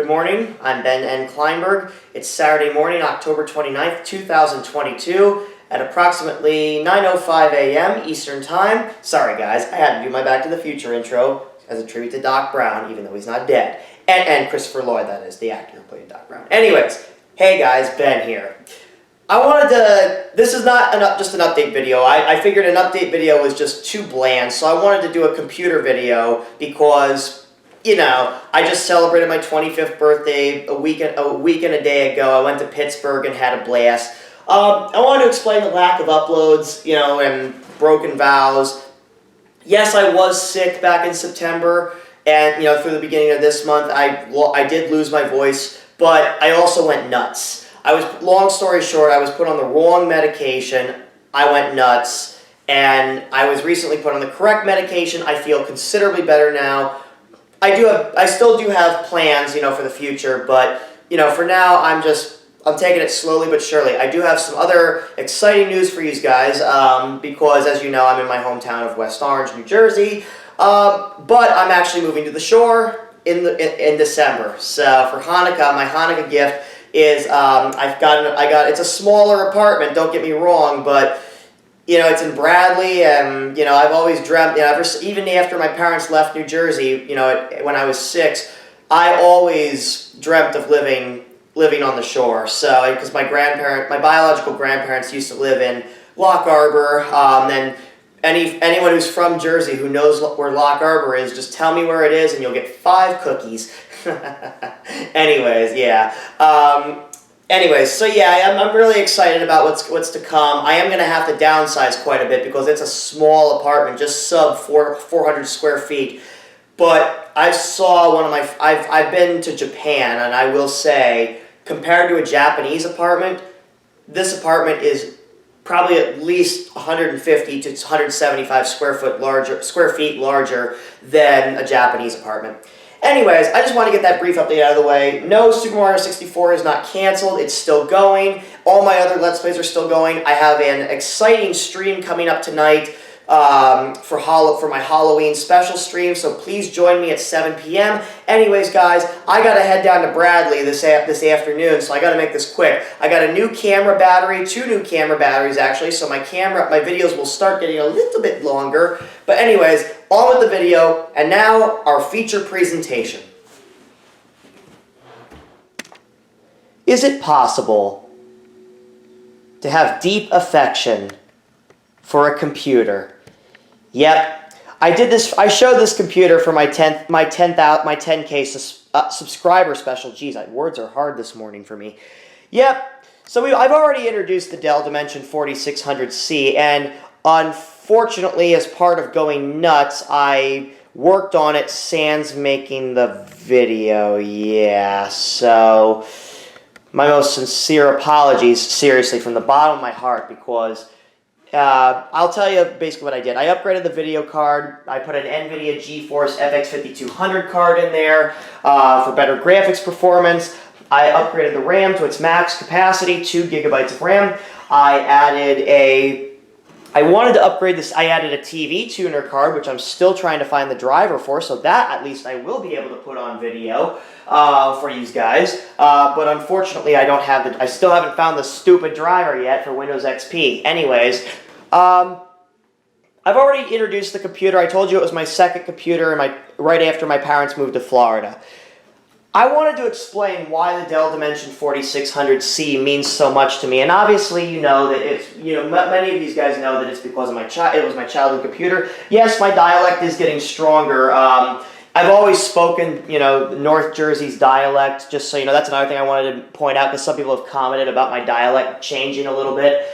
Good morning. I'm Ben N. Kleinberg. It's Saturday morning, October 29th, 2022 at approximately 9:05 a.m. Eastern Time. Sorry guys, I had to do my Back to the Future intro as a tribute to Doc Brown, even though he's not dead. And Christopher Lloyd, that is, the actor who played Doc Brown. Anyways, hey guys, Ben here. This is not just an update video. I figured an update video was just too bland, so I wanted to do a computer video because, you know, I just celebrated my 25th birthday a week and a day ago. I went to Pittsburgh and had a blast. I wanted to explain the lack of uploads, you know, and broken vows. Yes, I was sick back in September, and, you know, through the beginning of this month, I did lose my voice, but I also went nuts. Long story short, I was put on the wrong medication, I went nuts, and I was recently put on the correct medication. I feel considerably better now. I still do have plans, you know, for the future, but, you know, for now, I'm taking it slowly but surely. I do have some other exciting news for you guys, because, as you know, I'm in my hometown of West Orange, New Jersey, but I'm actually moving to the shore in December. So for Hanukkah, my Hanukkah gift is it's a smaller apartment, don't get me wrong, but, you know, it's in Bradley, and, you know, I've always dreamt, you know, even after my parents left New Jersey, you know, when I was 6, I always dreamt of living on the shore. So, because my biological grandparents used to live in Lock Harbor, and anyone who's from Jersey who knows where Lock Harbor is, just tell me where it is and you'll get 5 cookies. Anyways, yeah. So yeah, I'm really excited about what's to come. I am going to have to downsize quite a bit because it's a small apartment, just sub 400 square feet. But I've been to Japan, and I will say, compared to a Japanese apartment, this apartment is probably at least 150 to 175 square feet larger than a Japanese apartment. Anyways, I just want to get that brief update out of the way. No, Super Mario 64 is not canceled. It's still going. All my other Let's Plays are still going. I have an exciting stream coming up tonight for my Halloween special stream, so please join me at 7 p.m. Anyways, guys, I got to head down to Bradley this afternoon, so I got to make this quick. I got a new camera battery, 2 new camera batteries, actually, so my videos will start getting a little bit longer. But anyways, on with the video, and now our feature presentation. Is it possible to have deep affection for a computer? Yep, I showed this computer for my 10K subscriber special. Geez, words are hard this morning for me. Yep, so I've already introduced the Dell Dimension 4600C, and unfortunately, as part of going nuts, I worked on it sans making the video. Yeah, so my most sincere apologies, seriously, from the bottom of my heart, because I'll tell you basically what I did. I upgraded the video card. I put an NVIDIA GeForce FX 5200 card in there for better graphics performance. I upgraded the RAM to its max capacity, 2 gigabytes of RAM. I wanted to upgrade this. I added a TV tuner card, which I'm still trying to find the driver for, so that at least I will be able to put on video for you guys. But unfortunately, I still haven't found the stupid driver yet for Windows XP. Anyways, I've already introduced the computer. I told you it was my second computer right after my parents moved to Florida. I wanted to explain why the Dell Dimension 4600C means so much to me, and obviously you know that many of these guys know that it's because of it was my childhood computer. Yes, my dialect is getting stronger. I've always spoken, you know, North Jersey's dialect, just so you know. That's another thing I wanted to point out, because some people have commented about my dialect changing a little bit.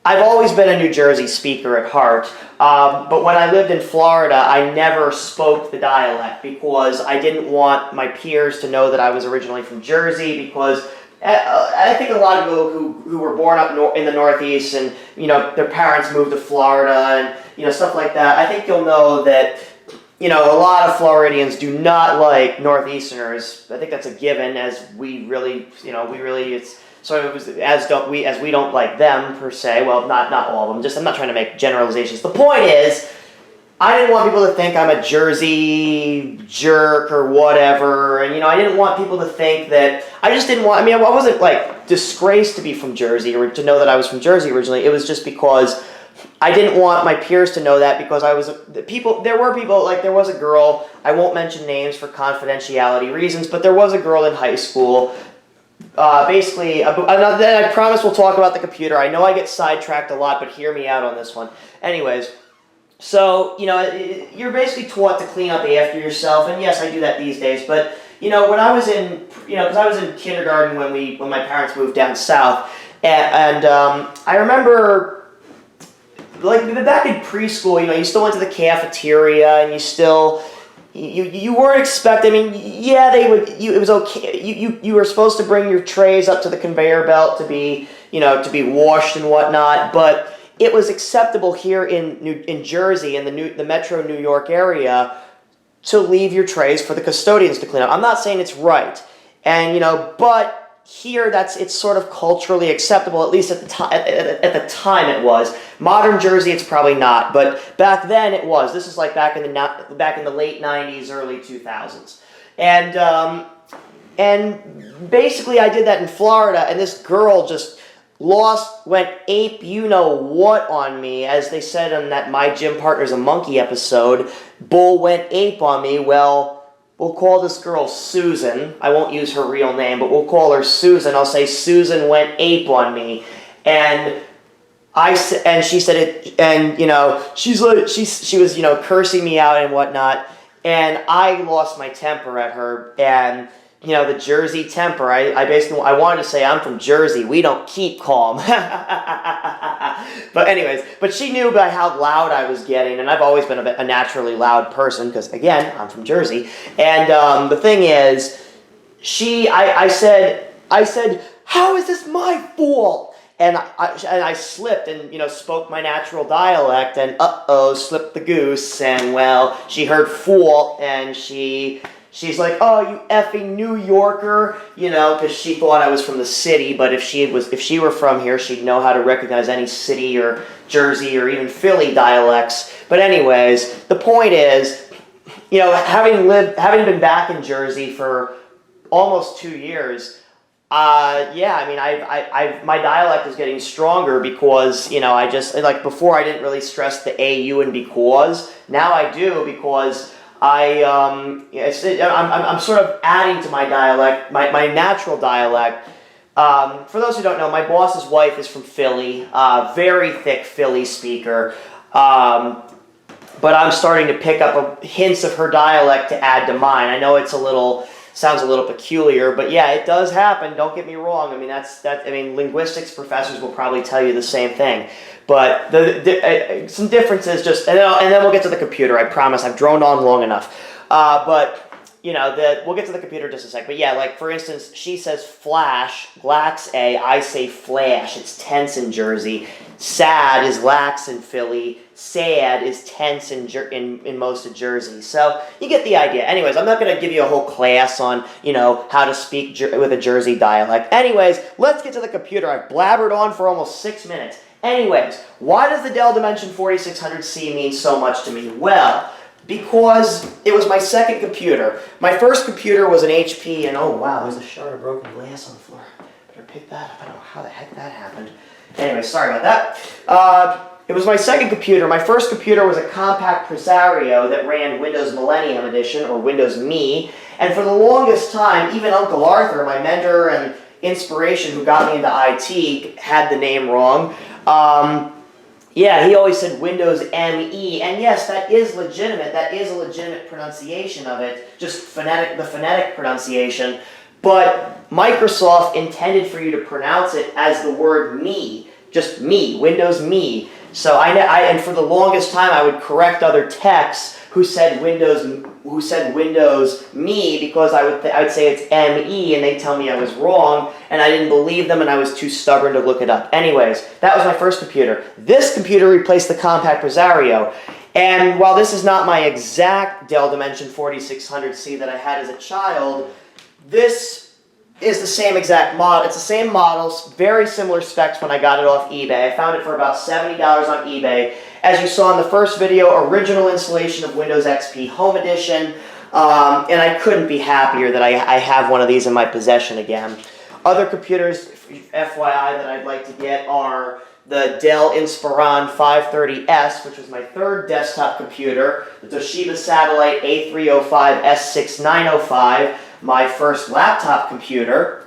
I've always been a New Jersey speaker at heart, but when I lived in Florida, I never spoke the dialect because I didn't want my peers to know that I was originally from Jersey, because I think a lot of people who were born up in the Northeast and, you know, their parents moved to Florida and, you know, stuff like that, I think you'll know that, you know, a lot of Floridians do not like Northeasterners. I think that's a given, as we don't like them per se. Well, not all of them. I'm not trying to make generalizations. The point is, I didn't want people to think I'm a Jersey jerk or whatever, and I didn't want people to think that, I just didn't want, I wasn't like disgraced to be from Jersey or to know that I was from Jersey originally. It was just because I didn't want my peers to know that, because there was a girl, I won't mention names for confidentiality reasons, but there was a girl in high school, basically, then I promise we'll talk about the computer. I know I get sidetracked a lot, but hear me out on this one. Anyways, so, you're basically taught to clean up after yourself, and yes, I do that these days, but, when I was in, because I was in kindergarten when my parents moved down south, and I remember, like, back in preschool, you still went to the cafeteria, and you weren't expected, yeah, it was okay, you were supposed to bring your trays up to the conveyor belt to be washed and whatnot, but it was acceptable here in Jersey, in the metro New York area, to leave your trays for the custodians to clean up. I'm not saying it's right, and but here it's sort of culturally acceptable. At least at the time it was. Modern Jersey, it's probably not, but back then it was. This is like back in the late '90s, early 2000s, and basically I did that in Florida, and this girl just went ape what on me, as they said on that My Gym Partner's a Monkey episode. Bull went ape on me. Well, we'll call this girl Susan. I won't use her real name, but we'll call her Susan. I'll say Susan went ape on me, and she said it, and she was cursing me out and whatnot, and I lost my temper at her, and the Jersey temper. I wanted to say I'm from Jersey. We don't keep calm. But anyways, she knew by how loud I was getting, and I've always been a naturally loud person because, again, I'm from Jersey. And the thing is, I said, how is this my fault? And I slipped and, spoke my natural dialect, and slipped the goose, and, well, she heard fault, and she's like, oh, you effing New Yorker, because she thought I was from the city, but if she were from here, she'd know how to recognize any city or Jersey or even Philly dialects. But anyways, the point is, having been back in Jersey for almost 2 years, my dialect is getting stronger because, I just, like, before I didn't really stress the A, U, and because. Now I do, because I'm sort of adding to my dialect, my natural dialect. For those who don't know, my boss's wife is from Philly, very thick Philly speaker, but I'm starting to pick up hints of her dialect to add to mine. I know sounds a little peculiar, but yeah, it does happen. Don't get me wrong. Linguistics professors will probably tell you the same thing. But some differences and then we'll get to the computer. I promise. I've droned on long enough. We'll get to the computer in just a sec. But yeah, like for instance, she says flash, lax A. I say flash. It's tense in Jersey. Sad is lax in Philly. Sad is tense in most of Jersey. So you get the idea. Anyways, I'm not going to give you a whole class on, how to speak with a Jersey dialect. Anyways, let's get to the computer. I've blabbered on for almost 6 minutes. Anyways, why does the Dell Dimension 4600C mean so much to me? Well, because it was my second computer. My first computer was an HP, and oh wow, there's a shard of broken glass on the floor. Better pick that up. I don't know how the heck that happened. Anyway, sorry about that. It was my second computer. My first computer was a compact Presario that ran Windows Millennium Edition, or Windows Me, and for the longest time, even Uncle Arthur, my mentor and inspiration who got me into IT, had the name wrong. He always said Windows ME, and yes, that is legitimate. That is a legitimate pronunciation of it, just the phonetic pronunciation. But Microsoft intended for you to pronounce it as the word me, just me, Windows Me. So and for the longest time, I would correct other techs who said Windows Me, because I would say it's ME, and they'd tell me I was wrong, and I didn't believe them, and I was too stubborn to look it up. Anyways, that was my first computer. This computer replaced the compact Presario, and while this is not my exact Dell Dimension 4600C that I had as a child, this is the same exact model. It's the same model, very similar specs when I got it off eBay. I found it for about $70 on eBay. As you saw in the first video, original installation of Windows XP Home Edition. And I couldn't be happier that I have one of these in my possession again. Other computers, FYI, that I'd like to get are the Dell Inspiron 530S, which was my third desktop computer, the Toshiba Satellite A305 S6905, my first laptop computer,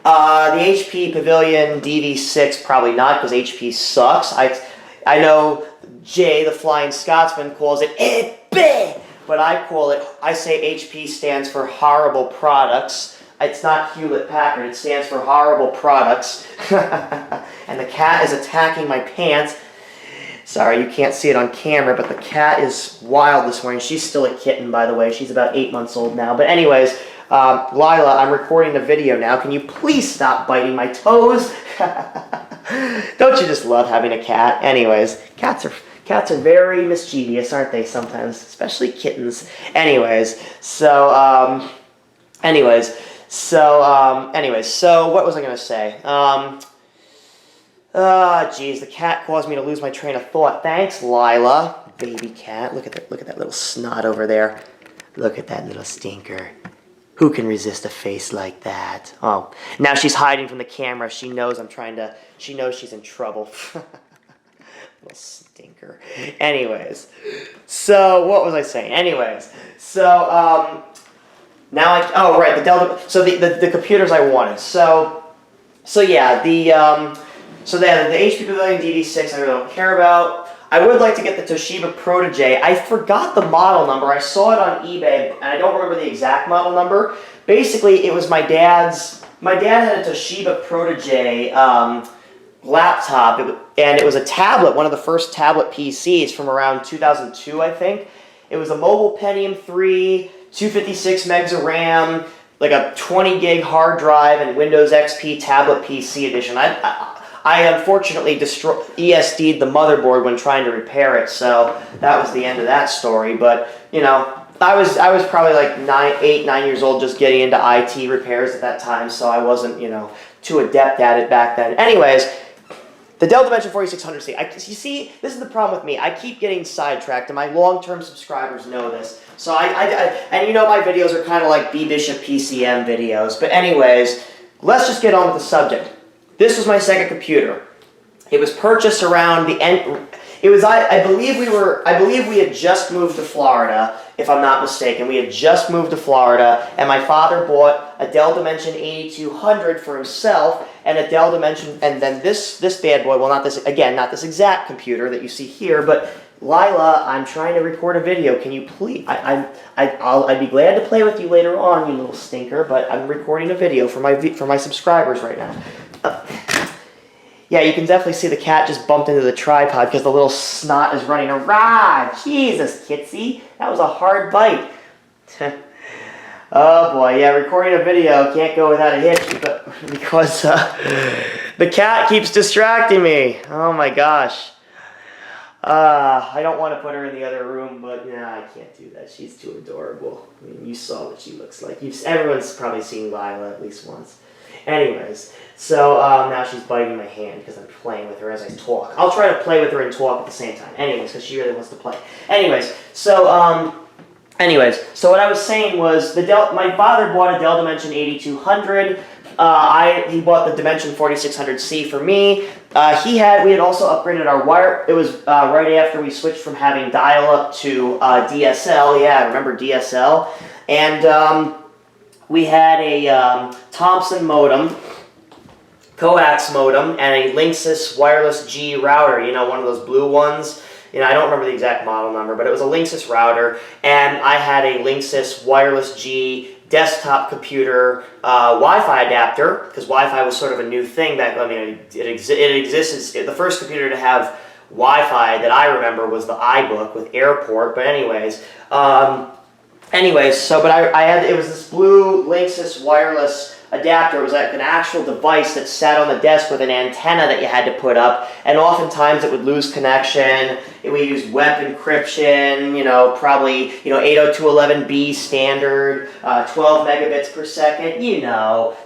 the HP Pavilion DV6, probably not, because HP sucks. I know Jay, the Flying Scotsman, calls it HP, but I say HP stands for horrible products. It's not Hewlett-Packard, it stands for horrible products. And the cat is attacking my pants. Sorry, you can't see it on camera, but the cat is wild this morning. She's still a kitten, by the way. She's about 8 months old now. But anyways, Lila, I'm recording the video now. Can you please stop biting my toes? Don't you just love having a cat? Anyways, cats are very mischievous, aren't they, sometimes? Especially kittens. Anyways, so what was I going to say? Geez, the cat caused me to lose my train of thought. Thanks, Lila. Baby cat. Look at that little snot over there. Look at that little stinker. Who can resist a face like that? Oh, now she's hiding from the camera. She knows she knows she's in trouble. Little stinker. Anyways, so what was I saying? Anyways, so, now the Dell, so the computers I wanted. So yeah, the HP Pavilion DV6 I really don't care about. I would like to get the Toshiba Protege. I forgot the model number. I saw it on eBay, and I don't remember the exact model number. Basically, it was my dad had a Toshiba Protege laptop, and it was a tablet, one of the first tablet PCs from around 2002, I think. It was a mobile Pentium 3, 256 megs of RAM, like a 20 gig hard drive, and Windows XP tablet PC edition. I unfortunately ESD'd the motherboard when trying to repair it, so that was the end of that story. But you know, I was probably like 8, 9 years old, just getting into IT repairs at that time, so I wasn't too adept at it back then. Anyways, the Dell Dimension 4600C. You see, this is the problem with me. I keep getting sidetracked, and my long-term subscribers know this. So and my videos are kind of like B Bishop PCM videos. But anyways, let's just get on with the subject. This was my second computer. It was purchased around the end. It was I believe we had just moved to Florida, if I'm not mistaken. We had just moved to Florida, and my father bought a Dell Dimension 8200 for himself, and a Dell Dimension, and then this bad boy. Well, not this exact computer that you see here, but Lila, I'm trying to record a video. Can you please? I'd be glad to play with you later on, you little stinker. But I'm recording a video for my subscribers right now. Yeah, you can definitely see the cat just bumped into the tripod because the little snot is running around. Jesus, Kitsy, that was a hard bite. Oh boy, yeah, recording a video can't go without a hitch, but because the cat keeps distracting me. Oh my gosh. I don't want to put her in the other room, but I can't do that. She's too adorable. I mean, you saw what she looks like. Everyone's probably seen Lila at least once. Anyways, so now she's biting my hand because I'm playing with her as I talk. I'll try to play with her and talk at the same time. Anyways, because she really wants to play. Anyways, so what I was saying was my father bought a Dell Dimension 8200. He bought the Dimension 4600C for me. We had also upgraded our wire. It was right after we switched from having dial-up to DSL. Yeah, I remember DSL. And we had a Thompson modem, coax modem, and a Linksys Wireless G router. One of those blue ones. I don't remember the exact model number, but it was a Linksys router, and I had a Linksys Wireless G desktop computer Wi-Fi adapter, because Wi-Fi was sort of a new thing back then. I mean, it existed. The first computer to have Wi-Fi that I remember was the iBook with Airport. But anyways, it was this blue Linksys wireless adapter. It was like an actual device that sat on the desk with an antenna that you had to put up, and oftentimes it would lose connection. We used web encryption, probably 802.11b standard, 12 megabits per second,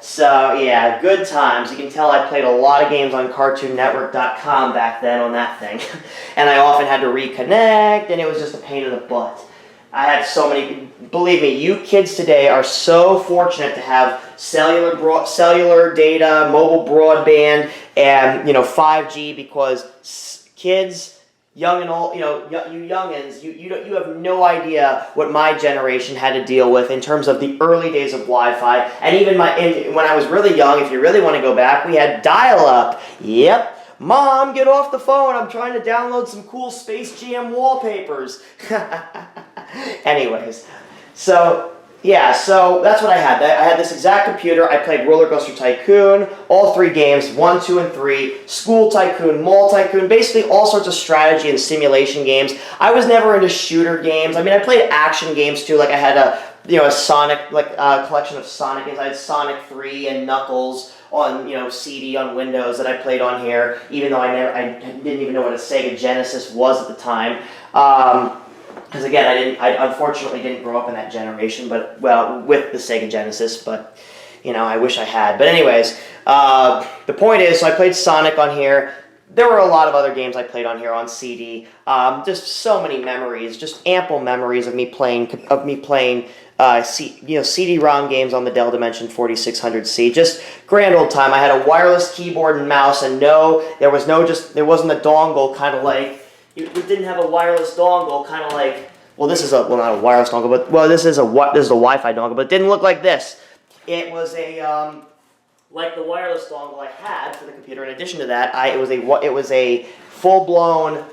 So yeah, good times. You can tell I played a lot of games on CartoonNetwork.com back then on that thing, and I often had to reconnect, and it was just a pain in the butt. I had so many. Believe me, you kids today are so fortunate to have cellular data, mobile broadband, and 5G, because kids, young and old, you youngins, you have no idea what my generation had to deal with in terms of the early days of Wi-Fi, and even when I was really young. If you really want to go back, we had dial-up. Yep. Mom, get off the phone. I'm trying to download some cool Space Jam wallpapers. Anyways, so that's what I had. I had this exact computer. I played Roller Coaster Tycoon, all 3 games, 1, 2, and 3, School Tycoon, Mall Tycoon, basically all sorts of strategy and simulation games. I was never into shooter games. I mean, I played action games too. Like I had a Sonic, collection of Sonic games. I had Sonic 3 and Knuckles on CD on Windows that I played on here, even though I didn't even know what a Sega Genesis was at the time. Because again, I unfortunately didn't grow up in that generation, with the Sega Genesis, but I wish I had. But anyways, the point is, so I played Sonic on here. There were a lot of other games I played on here on CD. Just so many memories, just ample memories of me playing CD-ROM games on the Dell Dimension 4600C. Just grand old time. I had a wireless keyboard and mouse, and there wasn't a dongle, kind of like. It didn't have a wireless dongle, kind of like. Well, this is not a wireless dongle, but this is a Wi-Fi dongle, but it didn't look like this. It was like the wireless dongle I had for the computer. In addition to that, it was a full-blown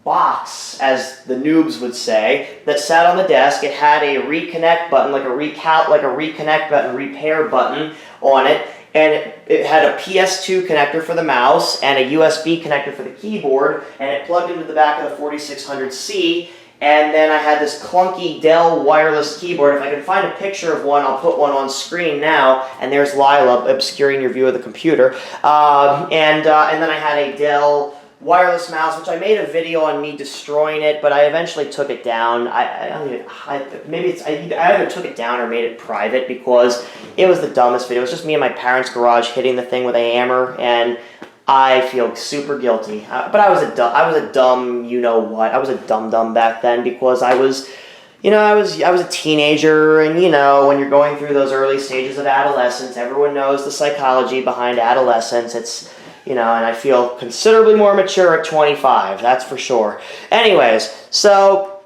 box, as the noobs would say, that sat on the desk. It had a reconnect button, like a reconnect button, repair button on it, and it had a PS2 connector for the mouse and a USB connector for the keyboard, and it plugged into the back of the 4600C. And then I had this clunky Dell wireless keyboard. If I can find a picture of one, I'll put one on screen now. And there's Lila obscuring your view of the computer. And then I had a Dell wireless mouse, which I made a video on me destroying it, but I eventually took it down. I either took it down or made it private, because it was the dumbest video. It was just me in my parents' garage hitting the thing with a hammer, and I feel super guilty. But I was a dumb, I was a dum-dum back then, because I was a teenager, and when you're going through those early stages of adolescence, everyone knows the psychology behind adolescence. It's and I feel considerably more mature at 25, that's for sure. Anyways, so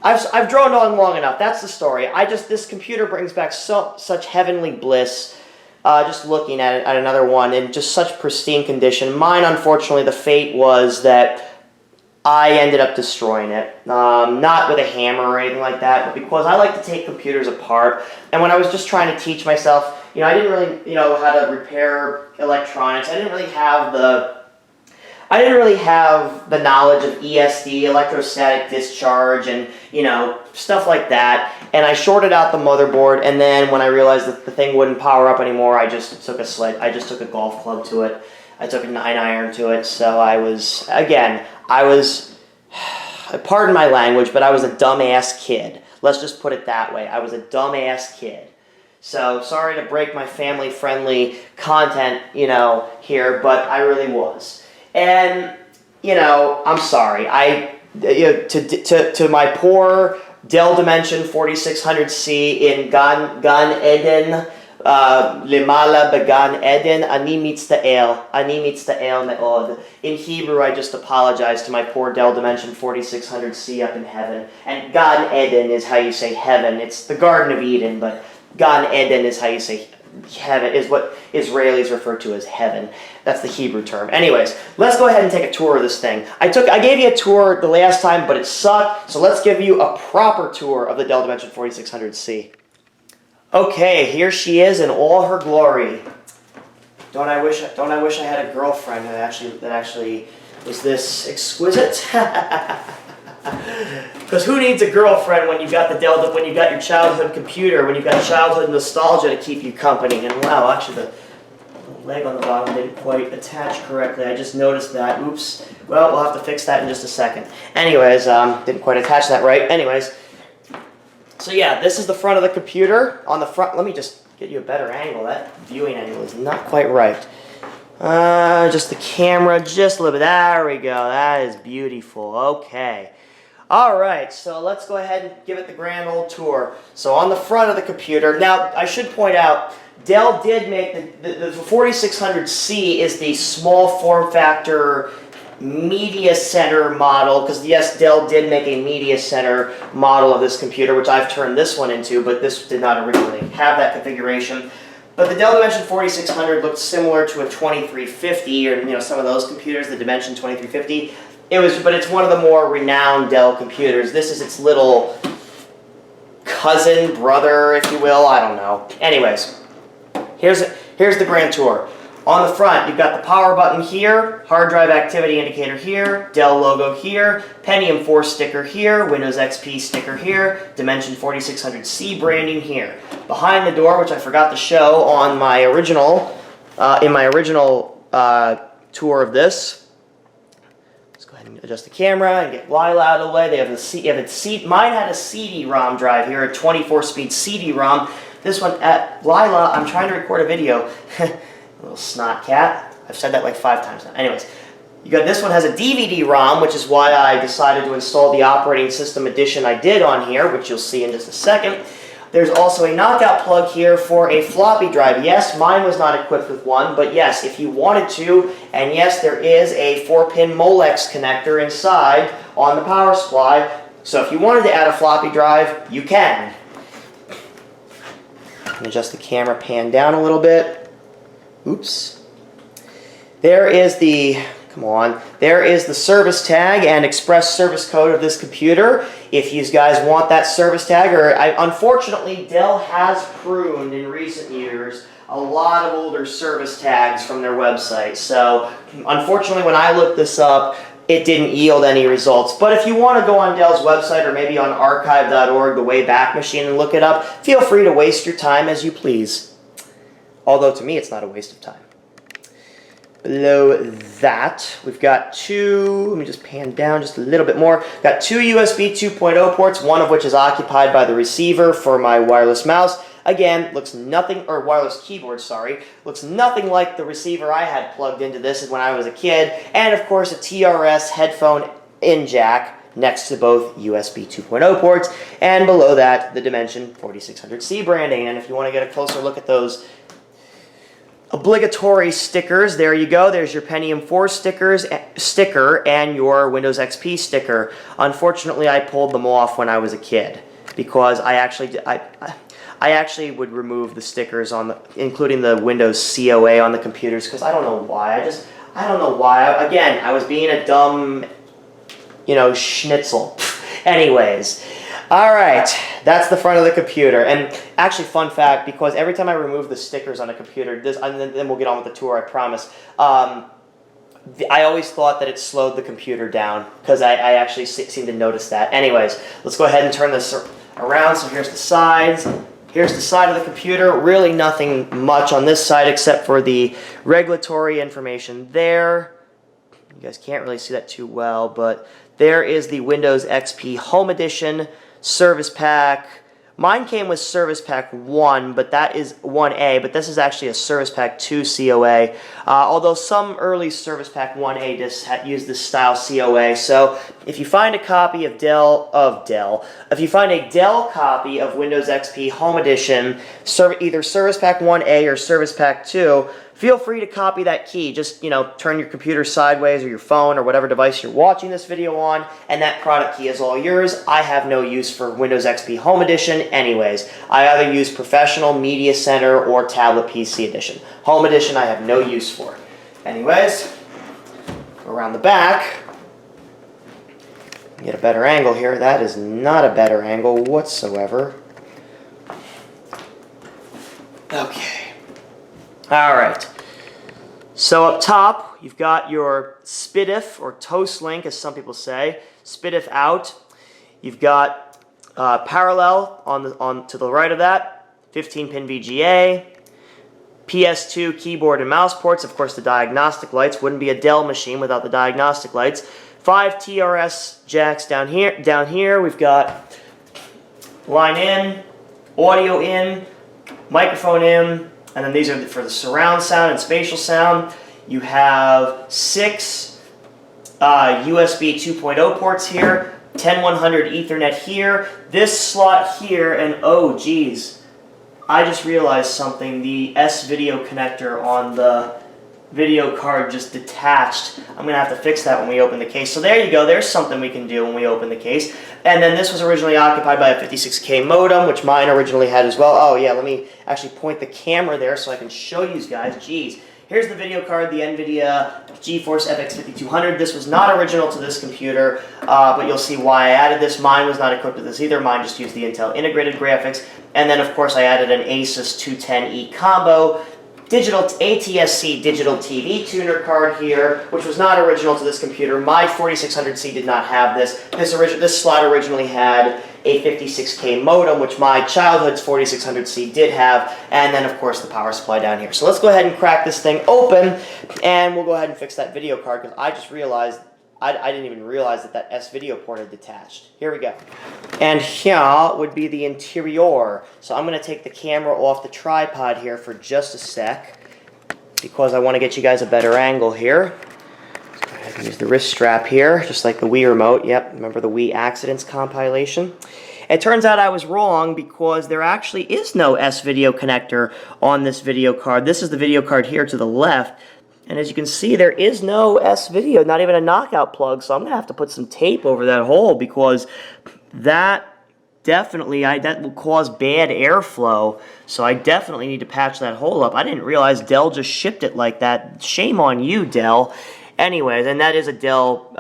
I've droned on long enough. That's the story. This computer brings back such heavenly bliss. Just looking at another one in just such pristine condition. Mine, unfortunately, the fate was that I ended up destroying it. Not with a hammer or anything like that, but because I like to take computers apart. And when I was just trying to teach myself, I didn't really know how to repair electronics. I didn't really have the knowledge of ESD, electrostatic discharge, and stuff like that. And I shorted out the motherboard, and then when I realized that the thing wouldn't power up anymore, I just took a golf club to it. I took a 9-iron to it. So I was, pardon my language, but I was a dumbass kid. Let's just put it that way. I was a dumbass kid. So sorry to break my family-friendly content, here, but I really was. And, I'm sorry. To my poor Dell Dimension 4600C in Gan Eden, Limala Began Eden, Ani mitzta'el me'od. In Hebrew, I just apologize to my poor Dell Dimension 4600C up in heaven. And Gan Eden is how you say heaven. It's the Garden of Eden, but Gan Eden is how you say heaven, is what Israelis refer to as heaven. That's the Hebrew term. Anyways, let's go ahead and take a tour of this thing. I gave you a tour the last time, but it sucked, so let's give you a proper tour of the Dell Dimension 4600C. Okay, here she is in all her glory. Don't I wish I had a girlfriend that actually was this exquisite? Because who needs a girlfriend when you got the Dell, when you got your childhood computer, when you got childhood nostalgia to keep you company? And wow, actually the leg on the bottom didn't quite attach correctly. I just noticed that. Oops. Well, we'll have to fix that in just a second. Anyways, didn't quite attach that right. Anyways, so yeah, this is the front of the computer. On the front, let me just get you a better angle. That viewing angle is not quite right. Just the camera, just a little bit. There we go. That is beautiful. Okay. All right, so let's go ahead and give it the grand old tour. So on the front of the computer, now I should point out, Dell did make the 4600C is the small form factor media center model, because yes, Dell did make a media center model of this computer, which I've turned this one into, but this did not originally have that configuration. But the Dell Dimension 4600 looked similar to a 2350, or some of those computers, the Dimension 2350. But it's one of the more renowned Dell computers. This is its little cousin, brother, if you will. I don't know. Anyways, here's the grand tour. On the front, you've got the power button here, hard drive activity indicator here, Dell logo here, Pentium 4 sticker here, Windows XP sticker here, Dimension 4600C branding here. Behind the door, which I forgot to show on my original, tour of this. Let's go ahead and adjust the camera and get Lila out of the way. They have mine had a CD-ROM drive here, a 24-speed CD-ROM. This one at Lila, I'm trying to record a video. Little snot cat. I've said that like 5 times now. Anyways, this one has a DVD-ROM, which is why I decided to install the operating system edition I did on here, which you'll see in just a second. There's also a knockout plug here for a floppy drive. Yes, mine was not equipped with one, but yes, if you wanted to, and yes, there is a 4-pin Molex connector inside on the power supply, so if you wanted to add a floppy drive, you can. Adjust the camera pan down a little bit. Oops. There is the service tag and express service code of this computer. If you guys want that service tag, unfortunately, Dell has pruned in recent years a lot of older service tags from their website. So, unfortunately, when I looked this up, it didn't yield any results. But if you want to go on Dell's website or maybe on archive.org, the Wayback Machine, and look it up, feel free to waste your time as you please. Although to me, it's not a waste of time. Below that, we've got let me just pan down just a little bit more. Got 2 USB 2.0 ports, one of which is occupied by the receiver for my wireless mouse. Again, wireless keyboard, sorry. Looks nothing like the receiver I had plugged into this when I was a kid. And of course, a TRS headphone in jack next to both USB 2.0 ports. And below that, the Dimension 4600C branding. And if you want to get a closer look at those obligatory stickers, there you go. There's your Pentium 4 sticker and your Windows XP sticker. Unfortunately, I pulled them off when I was a kid because I actually would remove the stickers including the Windows COA on the computers because I don't know why. I don't know why. Again, I was being a dumb, schnitzel. Anyways. Alright, that's the front of the computer. And actually, fun fact, because every time I remove the stickers on a computer, and then we'll get on with the tour, I promise, I always thought that it slowed the computer down, because I actually seem to notice that. Anyways, let's go ahead and turn this around. So here's the sides. Here's the side of the computer. Really nothing much on this side except for the regulatory information there. You guys can't really see that too well, but there is the Windows XP Home Edition Service Pack. Mine came with Service Pack 1, but that is 1A, but this is actually a Service Pack 2 COA, although some early Service Pack 1A discs used this style COA. So if you find a copy of if you find a Dell copy of Windows XP Home Edition, either Service Pack 1A or Service Pack 2, feel free to copy that key. Just, turn your computer sideways or your phone or whatever device you're watching this video on, and that product key is all yours. I have no use for Windows XP Home Edition anyways. I either use Professional, Media Center, or Tablet PC Edition. Home Edition I have no use for. Anyways, around the back, get a better angle here. That is not a better angle whatsoever. Okay. Alright, so up top you've got your SPDIF, or toast link, as some people say, SPDIF out. You've got parallel to the right of that, 15-pin VGA, PS2 keyboard and mouse ports, of course the diagnostic lights. Wouldn't be a Dell machine without the diagnostic lights. 5 TRS jacks down here. Down here we've got line in, audio in, microphone in, and then these are for the surround sound and spatial sound. You have 6 USB 2.0 ports here, 10100 Ethernet here, this slot here, and oh geez, I just realized something. The S-video connector on the video card just detached. I'm going to have to fix that when we open the case. So there you go. There's something we can do when we open the case. And then this was originally occupied by a 56K modem, which mine originally had as well. Oh yeah, let me actually point the camera there so I can show you guys. Jeez. Here's the video card, the NVIDIA GeForce FX 5200. This was not original to this computer, but you'll see why I added this. Mine was not equipped with this either. Mine just used the Intel integrated graphics. And then, of course, I added an Asus 210E combo digital ATSC digital TV tuner card here, which was not original to this computer. My 4600C did not have this. This slot originally had a 56K modem, which my childhood's 4600C did have, and then of course the power supply down here. So let's go ahead and crack this thing open, and we'll go ahead and fix that video card, because I just realized, I didn't even realize that that S-video port had detached. Here we go. And here would be the interior. So I'm going to take the camera off the tripod here for just a sec, because I want to get you guys a better angle here. Let's go ahead and use the wrist strap here, just like the Wii remote. Yep, remember the Wii Accidents compilation? It turns out I was wrong, because there actually is no S-video connector on this video card. This is the video card here to the left. And as you can see, there is no S-video, not even a knockout plug, so I'm going to have to put some tape over that hole, because that definitely, that will cause bad airflow, so I definitely need to patch that hole up. I didn't realize Dell just shipped it like that. Shame on you, Dell. Anyways, and that is a Dell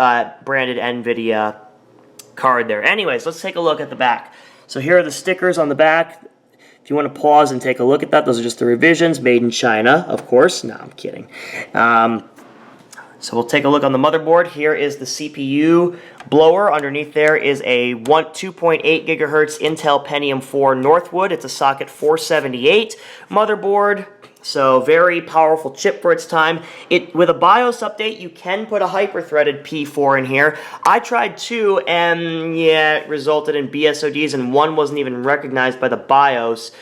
branded NVIDIA card there. Anyways, let's take a look at the back. So here are the stickers on the back. If you want to pause and take a look at that, those are just the revisions, made in China, of course. No, I'm kidding. So we'll take a look on the motherboard. Here is the CPU blower. Underneath there is a 2.8 gigahertz Intel Pentium 4 Northwood. It's a socket 478 motherboard. So very powerful chip for its time. With a BIOS update, you can put a hyper-threaded P4 in here. I tried 2, and yeah, it resulted in BSODs, and one wasn't even recognized by the BIOS.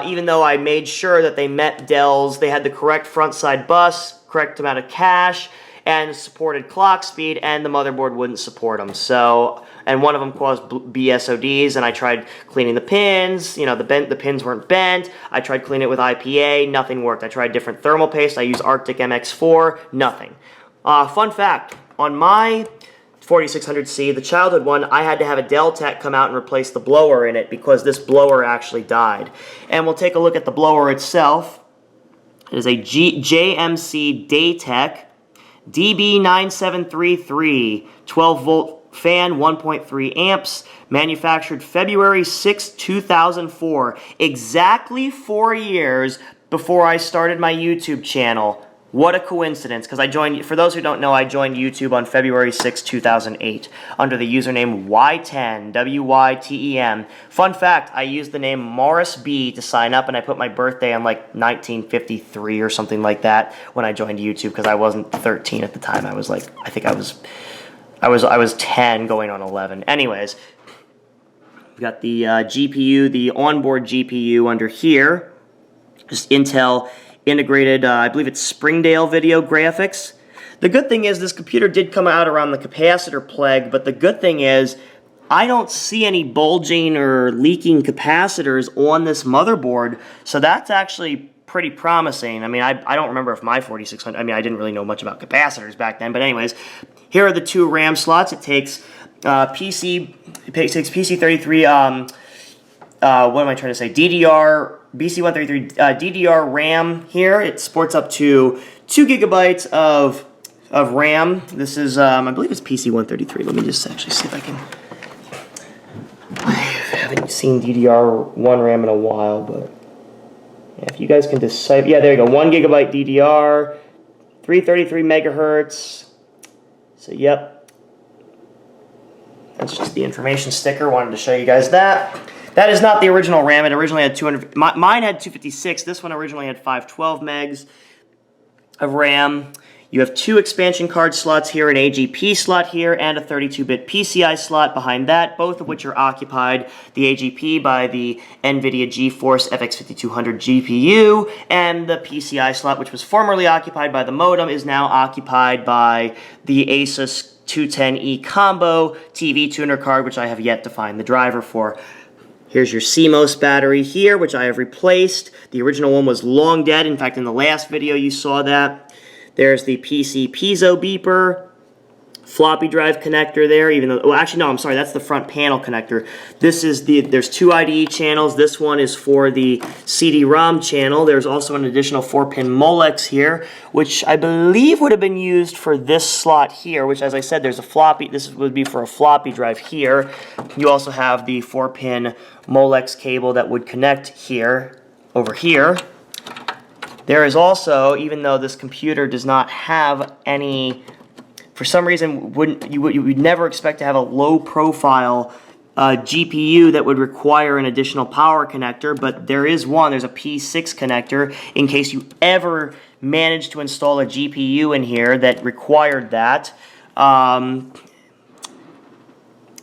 Even though I made sure that they met Dell's, they had the correct front side bus, correct amount of cache, and supported clock speed, and the motherboard wouldn't support them. So, and one of them caused BSODs, and I tried cleaning the pins. You know, the pins weren't bent. I tried cleaning it with IPA, nothing worked. I tried different thermal paste. I used Arctic MX4, nothing. Fun fact, on my 4600C, the childhood one, I had to have a Dell tech come out and replace the blower in it, because this blower actually died. And we'll take a look at the blower itself. It is a JMC Daytech DB9733 12-volt fan, 1.3 amps, manufactured February 6, 2004, exactly 4 years before I started my YouTube channel. What a coincidence, because for those who don't know, I joined YouTube on February 6, 2008, under the username Y10, W-Y-T-E-M. Fun fact, I used the name Morris B to sign up, and I put my birthday on like 1953 or something like that when I joined YouTube, because I wasn't 13 at the time. I was like, I think I was 10 going on 11. Anyways, we've got the GPU, the onboard GPU under here, just Intel integrated, I believe it's Springdale video graphics. The good thing is this computer did come out around the capacitor plague, but the good thing is I don't see any bulging or leaking capacitors on this motherboard, so that's actually pretty promising. I mean, I don't remember if my 4600, I mean, I didn't really know much about capacitors back then, but anyways, here are the 2 RAM slots. It takes PC33, what am I trying to say, BC133 DDR RAM here. It sports up to 2 gigabytes of RAM. This is, I believe it's PC133. Let me just actually see if I can. I haven't seen DDR1 RAM in a while, but yeah, if you guys can decipher, yeah, there you go, 1 gigabyte DDR, 333 megahertz. So, yep. That's just the information sticker. Wanted to show you guys that. That is not the original RAM. It originally had 200. Mine had 256. This one originally had 512 megs of RAM. You have 2 expansion card slots here, an AGP slot here, and a 32-bit PCI slot behind that, both of which are occupied, the AGP by the NVIDIA GeForce FX 5200 GPU, and the PCI slot, which was formerly occupied by the modem, is now occupied by the Asus 210E Combo TV tuner card, which I have yet to find the driver for. Here's your CMOS battery here, which I have replaced. The original one was long dead. In fact, in the last video you saw that. There's the PC piezo beeper, floppy drive connector there, even though, well, actually, no, I'm sorry, that's the front panel connector. This is there's 2 IDE channels. This one is for the CD-ROM channel. There's also an additional 4-pin Molex here, which I believe would have been used for this slot here, which, as I said, there's a floppy, this would be for a floppy drive here. You also have the 4-pin Molex cable that would connect here, over here. There is also, even though this computer does not have any, for some reason, you would never expect to have a low-profile GPU that would require an additional power connector, but there is one. There's a P6 connector in case you ever managed to install a GPU in here that required that. And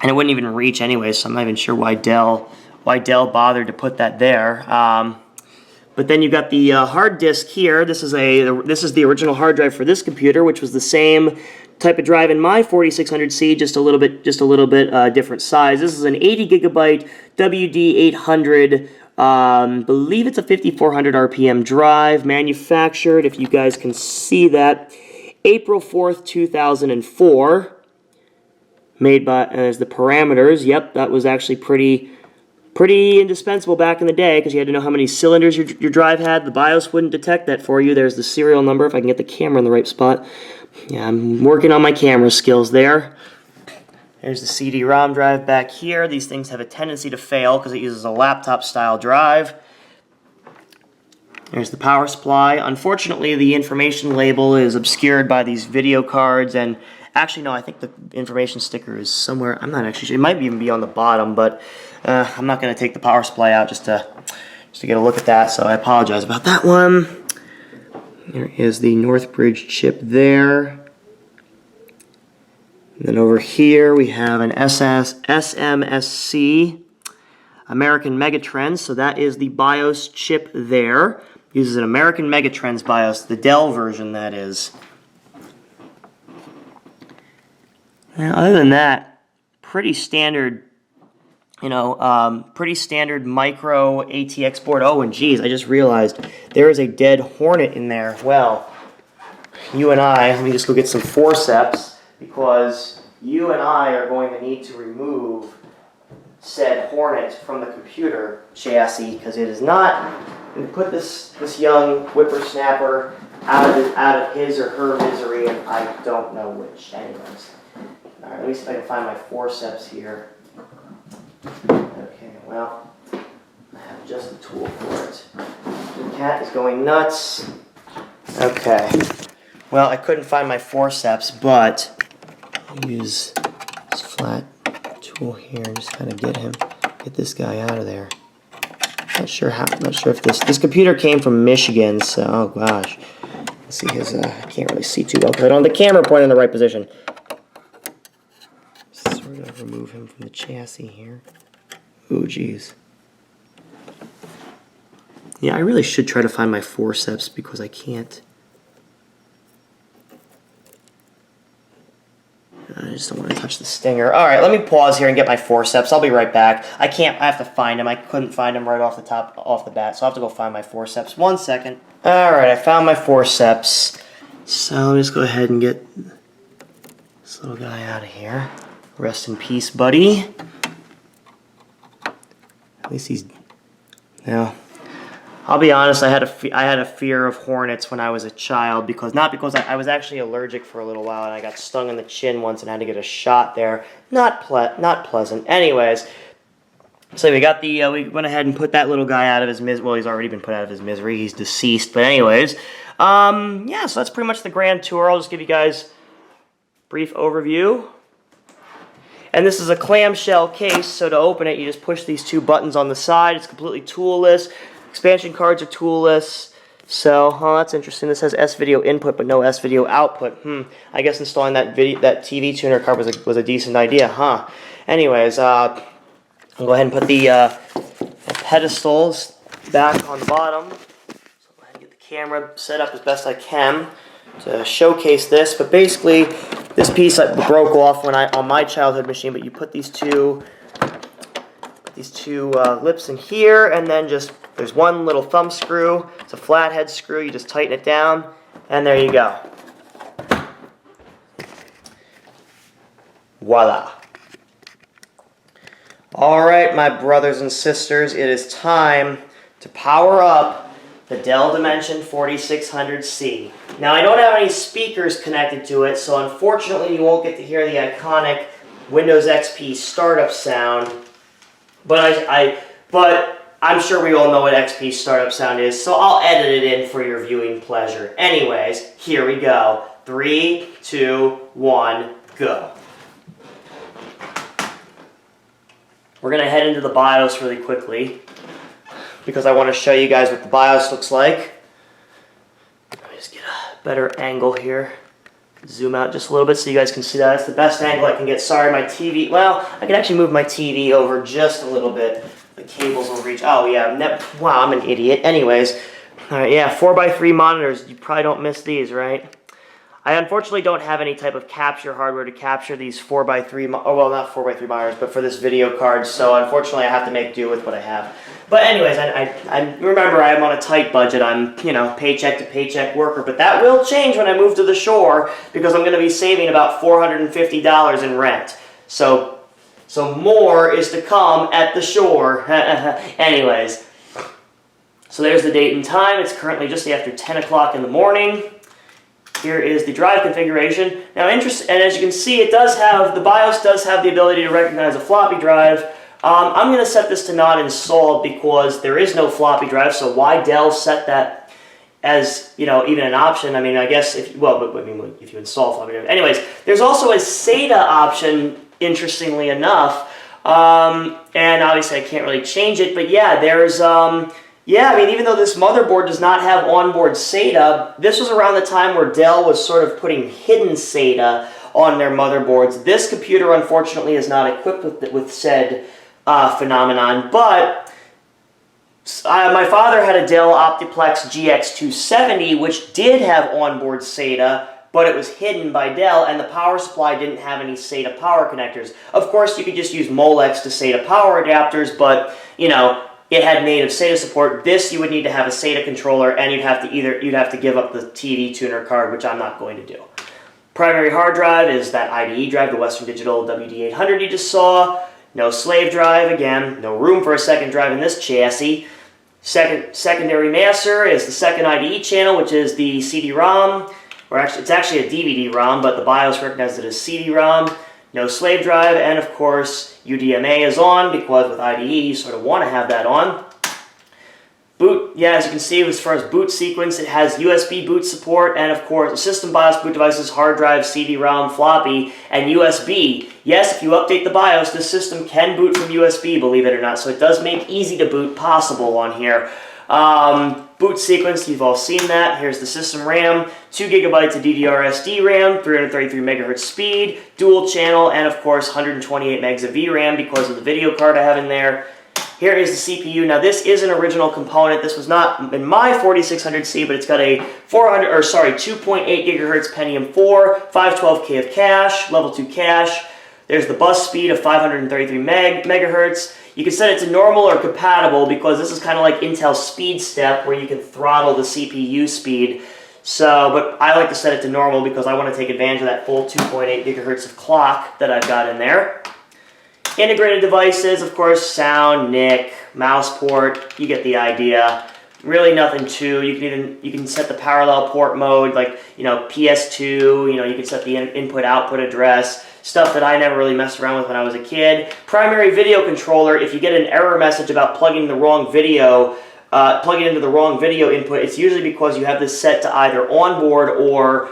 it wouldn't even reach anyway, so I'm not even sure why Dell bothered to put that there. But then you've got the hard disk here. This is the original hard drive for this computer, which was the same type of drive in my 4600C, just a little bit different size. This is an 80 gigabyte WD800. Believe it's a 5400 RPM drive, manufactured. If you guys can see that, April 4th, 2004. Made by as the parameters. Yep, that was actually pretty indispensable back in the day because you had to know how many cylinders your drive had. The BIOS wouldn't detect that for you. There's the serial number if I can get the camera in the right spot. Yeah, I'm working on my camera skills there. There's the CD-ROM drive back here. These things have a tendency to fail because it uses a laptop-style drive. There's the power supply. Unfortunately, the information label is obscured by these video cards, and actually, no, I think the information sticker is somewhere. I'm not actually sure. It might even be on the bottom, but I'm not going to take the power supply out just to get a look at that, so I apologize about that one. There is the Northbridge chip there. And then over here we have an SMSC American Megatrends, so that is the BIOS chip there. Uses an American Megatrends BIOS, the Dell version that is. Now, other than that, pretty standard, pretty standard micro ATX board. Oh, and geez, I just realized there is a dead Hornet in there. Well, let me just go get some forceps, because you and I are going to need to remove said Hornet from the computer chassis, because it is not, and put this young whippersnapper out of his or her misery, and I don't know which. Anyways. Alright, let me see if I can find my forceps here. Okay, well, I have just the tool for it. The cat is going nuts. Okay. Well, I couldn't find my forceps, but I'll use this flat tool here and just kind of get this guy out of there. Not sure if this computer came from Michigan, so, oh gosh. Let's see his, I can't really see too well because I don't have the camera pointed in the right position. Sort of remove him from the chassis here. Oh, geez. Yeah, I really should try to find my forceps because I can't. I just don't want to touch the stinger. Alright, let me pause here and get my forceps. I'll be right back. I have to find them. I couldn't find them right off the bat, so I'll have to go find my forceps. 1 second. Alright, I found my forceps. So let's go ahead and get this little guy out of here. Rest in peace, buddy. At least he's... Now, I'll be honest, I had a fear of hornets when I was a child, not because I was actually allergic for a little while, and I got stung in the chin once and had to get a shot there. Not pleasant. Anyways, so we went ahead and put that little guy out of his misery. Well, he's already been put out of his misery. He's deceased. But anyways, Yeah, so that's pretty much the grand tour. I'll just give you guys a brief overview. And this is a clamshell case, so to open it, you just push these two buttons on the side. It's completely toolless. Expansion cards are toolless. So, that's interesting. This has S-video input, but no S-video output. I guess installing that TV tuner card was a decent idea, huh? Anyways, I'll go ahead and put the pedestals back on the bottom. So go ahead and get the camera set up as best I can to showcase this. But basically, this piece broke off on my childhood machine. But you put these two lips in here, and then there's one little thumb screw. It's a flathead screw. You just tighten it down, and there you go. Voila. All right, my brothers and sisters, it is time to power up the Dell Dimension 4600C. Now, I don't have any speakers connected to it, so unfortunately you won't get to hear the iconic Windows XP startup sound, but I'm sure we all know what XP startup sound is, so I'll edit it in for your viewing pleasure. Anyways, here we go. 3, 2, 1, go. We're going to head into the BIOS really quickly because I want to show you guys what the BIOS looks like. Let me just get a better angle here. Zoom out just a little bit so you guys can see that. That's the best angle I can get. Sorry, my TV... Well, I can actually move my TV over just a little bit. The cables will reach... Oh, yeah. Wow, I'm an idiot. Anyways, all right, yeah, 4x3 monitors. You probably don't miss these, right? I unfortunately don't have any type of capture hardware to capture these 4x3, well, not 4x3 monitors, but for this video card, so unfortunately I have to make do with what I have. But anyways, I remember I'm on a tight budget. I'm, paycheck to paycheck worker, but that will change when I move to the shore because I'm going to be saving about $450 in rent. So more is to come at the shore. Anyways, so there's the date and time. It's currently just after 10 o'clock in the morning. Here is the drive configuration. Now, and as you can see, the BIOS does have the ability to recognize a floppy drive. I'm going to set this to not installed because there is no floppy drive, so why Dell set that as, even an option? I mean, I guess if you install floppy drive. Anyways, there's also a SATA option, interestingly enough, and obviously I can't really change it, but yeah, there's... Yeah, I mean, even though this motherboard does not have onboard SATA, this was around the time where Dell was sort of putting hidden SATA on their motherboards. This computer, unfortunately, is not equipped with said phenomenon, but my father had a Dell Optiplex GX270, which did have onboard SATA, but it was hidden by Dell, and the power supply didn't have any SATA power connectors. Of course, you could just use Molex to SATA power adapters, but, it had native SATA support. This, you would need to have a SATA controller, and you'd have to give up the TV tuner card, which I'm not going to do. Primary hard drive is that IDE drive, the Western Digital WD800 you just saw. No slave drive, again, no room for a second drive in this chassis. Secondary master is the second IDE channel, which is the CD-ROM, or actually, it's actually a DVD-ROM, but the BIOS recognizes it as CD-ROM. No slave drive, and of course, UDMA is on, because with IDE, you sort of want to have that on. Boot, yeah, as you can see, as far as boot sequence, it has USB boot support, and of course, system BIOS boot devices, hard drive, CD-ROM, floppy, and USB. Yes, if you update the BIOS, the system can boot from USB, believe it or not, so it does make easy to boot possible on here. Boot sequence, you've all seen that. Here's the system RAM, 2 GB of DDR-SD RAM, 333 MHz speed, dual channel, and of course 128 megs of VRAM because of the video card I have in there. Here is the CPU. Now this is an original component. This was not in my 4600C, but it's got a 2.8 GHz Pentium 4, 512K of cache, level 2 cache. There's the bus speed of 533 megahertz. You can set it to normal or compatible because this is kind of like Intel's Speed Step where you can throttle the CPU speed. So, but I like to set it to normal because I want to take advantage of that full 2.8 gigahertz of clock that I've got in there. Integrated devices, of course, sound, NIC, mouse port, you get the idea. Really nothing too. You can set the parallel port mode, like, PS2, you can set the input-output address, stuff that I never really messed around with when I was a kid. Primary video controller, if you get an error message about plugging the wrong video plug it into the wrong video input, it's usually because you have this set to either onboard or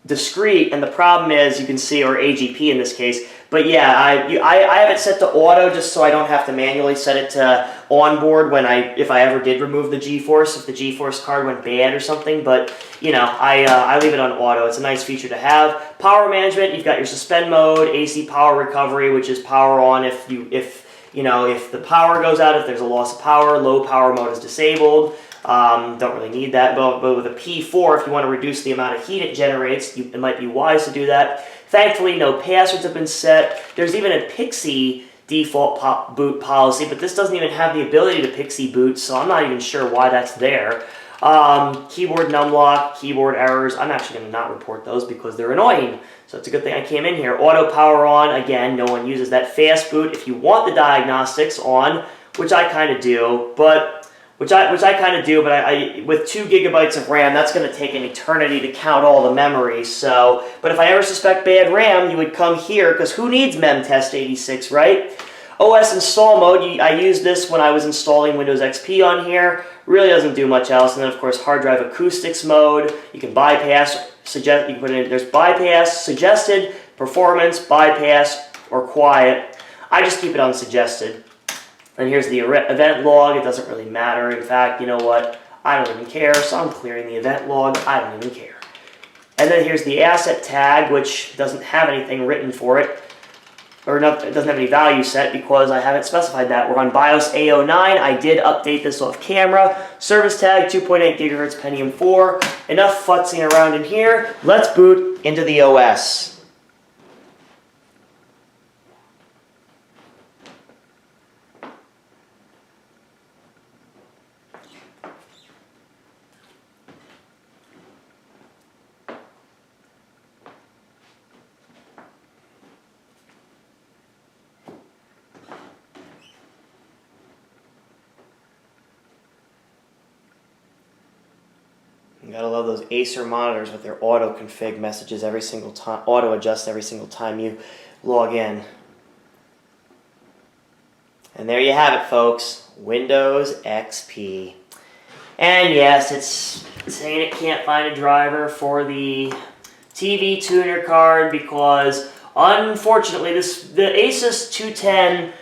discrete, and the problem is, you can see, or AGP in this case, but yeah, I have it set to auto just so I don't have to manually set it to onboard when if I ever did remove the GeForce, if the GeForce card went bad or something, but you know, I leave it on auto. It's a nice feature to have. Power management, you've got your suspend mode, AC power recovery, which is power on if the power goes out, if there's a loss of power. Low power mode is disabled. Don't really need that, but with a P4, if you want to reduce the amount of heat it generates, it might be wise to do that. Thankfully, no passwords have been set. There's even a Pixie default boot policy, but this doesn't even have the ability to Pixie boot, so I'm not even sure why that's there. Keyboard numlock, keyboard errors, I'm actually going to not report those because they're annoying. So it's a good thing I came in here. Auto power on, again, no one uses that. Fast boot, if you want the diagnostics on, which I kind of do, but with 2 gigabytes of RAM, that's going to take an eternity to count all the memory. So, but if I ever suspect bad RAM, you would come here, because who needs memtest 86, right? OS install mode, I used this when I was installing Windows XP on here. Really doesn't do much else. And then, of course, hard drive acoustics mode. You can bypass, you can put in, there's bypass, suggested, performance, bypass, or quiet. I just keep it on suggested. And here's the event log. It doesn't really matter. In fact, you know what? I don't even care, so I'm clearing the event log. I don't even care. And then here's the asset tag, which doesn't have anything written for it. Or not, it doesn't have any value set because I haven't specified that. We're on BIOS A09. I did update this off camera. Service tag, 2.8 gigahertz Pentium 4. Enough futzing around in here. Let's boot into the OS. You gotta love those Acer monitors with their auto config messages every single time, auto adjust every single time you log in. And there you have it, folks. Windows XP. And yes, it's saying it can't find a driver for the TV tuner card because, unfortunately, the Asus 210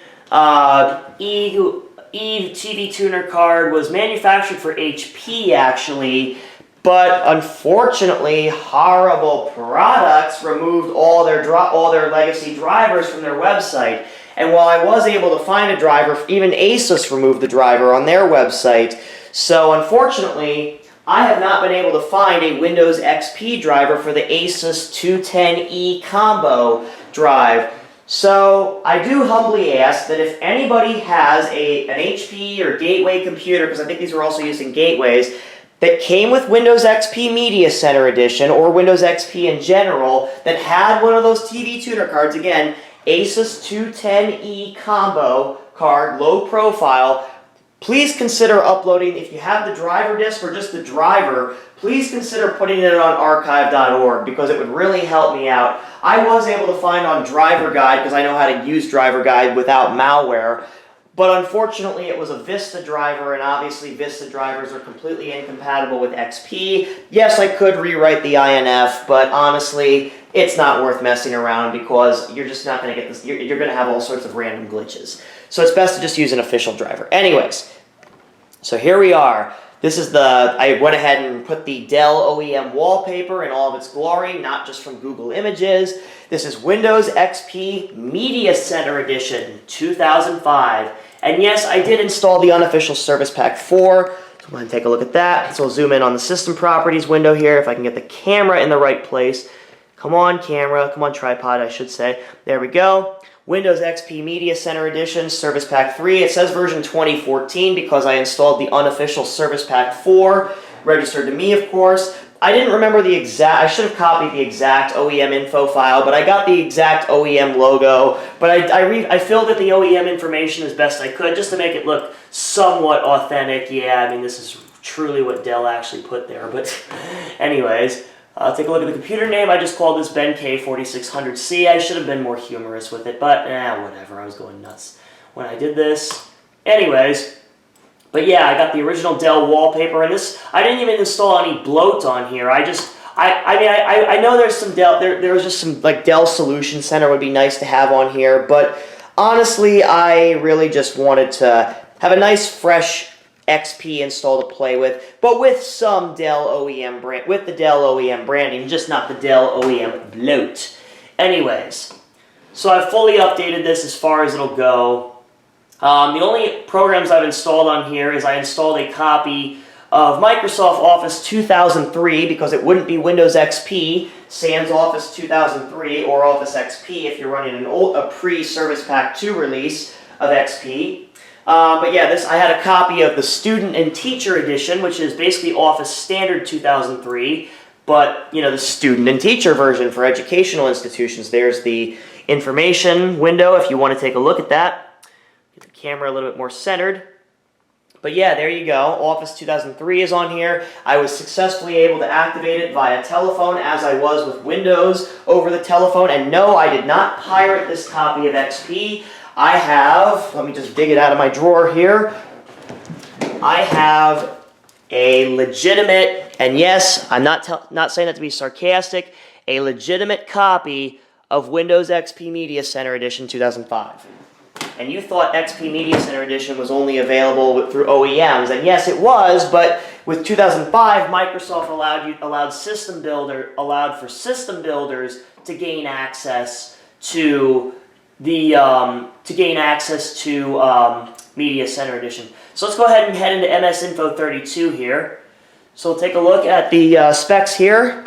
E TV tuner card was manufactured for HP, actually. But unfortunately, Horrible Products removed all their legacy drivers from their website. And while I was able to find a driver, even Asus removed the driver on their website. So unfortunately, I have not been able to find a Windows XP driver for the Asus 210E combo drive. So I do humbly ask that if anybody has an HP or Gateway computer, because I think these were also using gateways, that came with Windows XP Media Center Edition or Windows XP in general that had one of those TV tuner cards, again, Asus 210E combo card, low profile, please consider uploading, if you have the driver disk or just the driver, please consider putting it on archive.org because it would really help me out. I was able to find on Driver Guide because I know how to use Driver Guide without malware. But unfortunately, it was a Vista driver, and obviously Vista drivers are completely incompatible with XP. Yes, I could rewrite the INF, but honestly, it's not worth messing around because you're just not going to get this. You're going to have all sorts of random glitches. So it's best to just use an official driver. Anyways, so here we are. This is I went ahead and put the Dell OEM wallpaper in all of its glory, not just from Google Images. This is Windows XP Media Center Edition 2005. And yes, I did install the unofficial Service Pack 4. So go ahead and take a look at that. So I'll zoom in on the System Properties window here if I can get the camera in the right place. Come on, camera. Come on, tripod, I should say. There we go. Windows XP Media Center Edition, Service Pack 3. It says version 2014 because I installed the unofficial Service Pack 4, registered to me, of course. I didn't remember the exact, I should have copied the exact OEM info file, but I got the exact OEM logo. But I filled in the OEM information as best I could just to make it look somewhat authentic. Yeah, I mean, this is truly what Dell actually put there. But anyways, take a look at the computer name. I just called this Ben K4600C. I should have been more humorous with it, but whatever. I was going nuts when I did this. Anyways, But yeah, I got the original Dell wallpaper, and this, I didn't even install any bloat on here. I know there's some Dell, there was just some, like, Dell Solution Center would be nice to have on here, but honestly, I really just wanted to have a nice, fresh XP install to play with, but with some Dell OEM brand, with the Dell OEM branding, just not the Dell OEM bloat. Anyways, so I've fully updated this as far as it'll go. The only programs I've installed on here is I installed a copy of Microsoft Office 2003 because it wouldn't be Windows XP, sans Office 2003 or Office XP if you're running a pre-Service Pack 2 release of XP. But yeah, I had a copy of the Student and Teacher Edition, which is basically Office Standard 2003, but, you know, the Student and Teacher version for educational institutions. There's the information window if you want to take a look at that. Get the camera a little bit more centered. But yeah, there you go. Office 2003 is on here. I was successfully able to activate it via telephone as I was with Windows over the telephone. And no, I did not pirate this copy of XP. I have, let me just dig it out of my drawer here. I have a legitimate, and yes, I'm not saying that to be sarcastic, a legitimate copy of Windows XP Media Center Edition 2005. And you thought XP Media Center Edition was only available through OEMs, and yes, it was. But with 2005, Microsoft allowed for system builders to gain access to the Media Center Edition. So let's go ahead and head into MS Info 32 here. So we'll take a look at the specs here.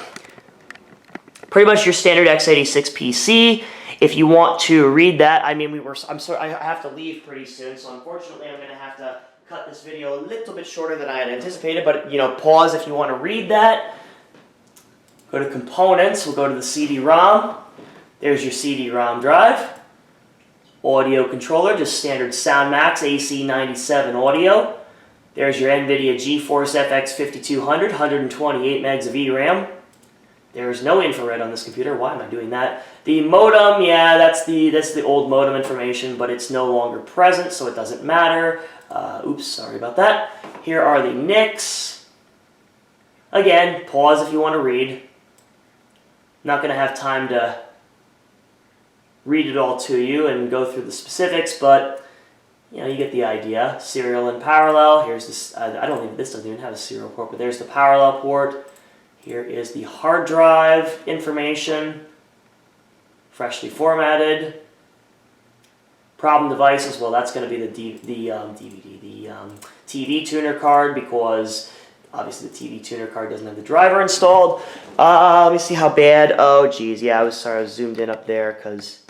Pretty much your standard x86 PC. If you want to read that, I mean, I have to leave pretty soon, so unfortunately I'm going to have to cut this video a little bit shorter than I had anticipated, but, you know, pause if you want to read that. Go to Components, we'll go to the CD-ROM. There's your CD-ROM drive. Audio controller, just standard SoundMax AC97 audio. There's your NVIDIA GeForce FX 5200, 128 megs of VRAM. There's no infrared on this computer. Why am I doing that? The modem, yeah, that's the old modem information, but it's no longer present, so it doesn't matter. Oops, sorry about that. Here are the NICs. Again, pause if you want to read. Not going to have time to read it all to you and go through the specifics, but you know, you get the idea. Serial and parallel. Here's this. I don't think this doesn't even have a serial port, but there's the parallel port. Here is the hard drive information, freshly formatted. Problem devices, well, that's going to be the TV tuner card, because obviously the TV tuner card doesn't have the driver installed. Let me see how bad. Oh, geez, yeah, I was zoomed in up there because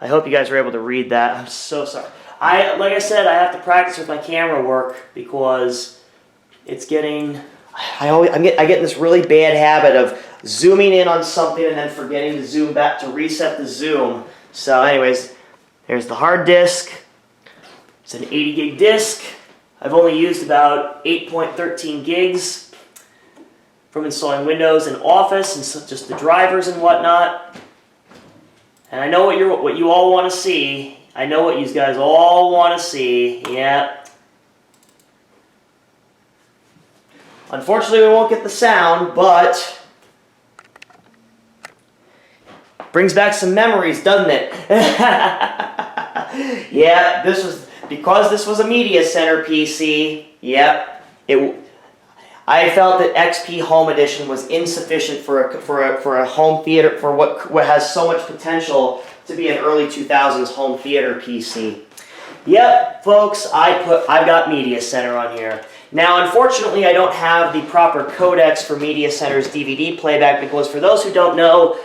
I hope you guys were able to read that. I'm so sorry. Like I said, I have to practice with my camera work because it's getting. I get in this really bad habit of zooming in on something and then forgetting to zoom back to reset the zoom. So anyways, there's the hard disk. It's an 80 gig disk. I've only used about 8.13 gigs from installing Windows and Office and so just the drivers and whatnot. And I know what you all want to see. I know what you guys all want to see. Yeah. Unfortunately, we won't get the sound, but brings back some memories, doesn't it? Yeah, because this was a Media Center PC. Yep, I felt that XP Home Edition was insufficient for a home theater, for what has so much potential to be an early 2000s home theater PC. Yep, folks, I've got Media Center on here. Now, unfortunately, I don't have the proper codecs for Media Center's DVD playback, because for those who don't know,